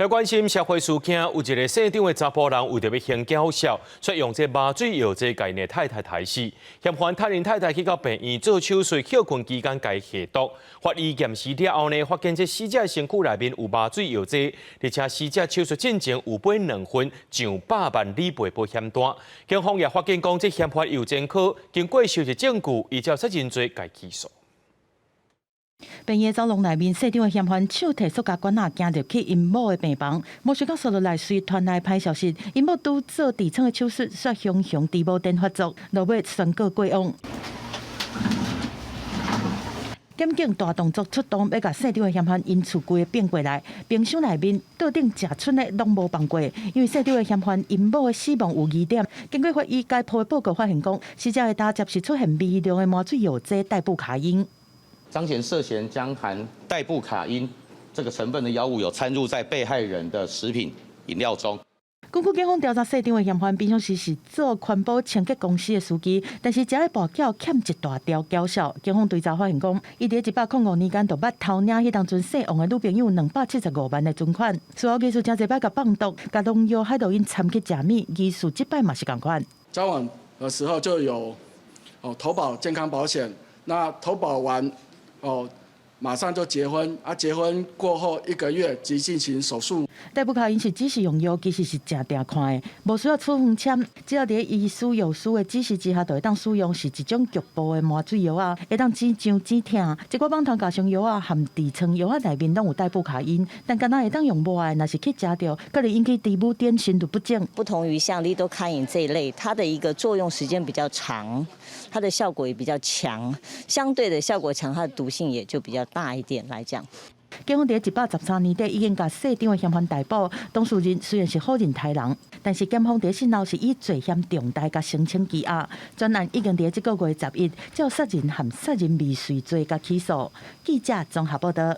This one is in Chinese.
来关心社会事件，有一个姓张的查甫人为着要行教孝，却用这麻醉药剂把因太太害死。嫌犯太因太太去到病院做手术，休困期间给下毒。法医验尸了后呢，发现这死者身躯内面有麻醉药剂，而且死者手术进前有买2份上百万理赔保险单。警方也发现讲，这嫌犯有前科，经过收集证据，依照杀人罪该起诉。病院走廊内面，细张的嫌犯手提塑胶管仔行入去因某的病房，无想到扫落来随传来歹消息，因某拄做痔疮的手术，却雄低母症发作，落尾宣告过往。检警大动作出动，要甲细张的嫌犯因厝柜变过来，冰箱内面桌顶食剩的拢无放过，因为细张的嫌犯因某的死亡有疑点。经过法医解剖的报告发现，讲死者的打接是出现微量的麻醉药剂代步卡因。张前涉嫌将含代步卡因这个成分的药物有掺入在被害人的食品饮料中。根据警方调查，细张的嫌犯平常时是做环保清洁公司的司机，但是食的步脚欠一大条胶小。警方调查发现，讲伊伫105年间就捌偷领迄当阵姓王的女朋友275万的存款。事后技术真侪摆甲放毒，甲农药害到因参去食米，技术这摆嘛是共款。交往的时候就有投保健康保险，那投保完。马上就结婚啊！结婚过后1个月即进行手术。代步卡因是指示用药，其实是正定看的，无需要处方签，只要伫医师药师的指示之下，就会当使用是一种局部的麻醉药啊，会当止胀止痛。一寡网通加上药啊含痔疮药啊内面拢有代步卡因，但敢若会当用无的，若是去食着，可能引起低母碘深度不正。不同于像利多卡因这一类，它的一个作用时间比较长，它的效果也比较强，相对的效果强，它的毒性也就比较大一点来讲。警方伫113年底已经甲细张的嫌犯逮捕，当事人虽然是好人台人，但是检方伫讯后是以罪嫌重大甲声称羁押。专案已经伫这个月11，照杀人含杀人未遂罪甲起诉。记者综合报道。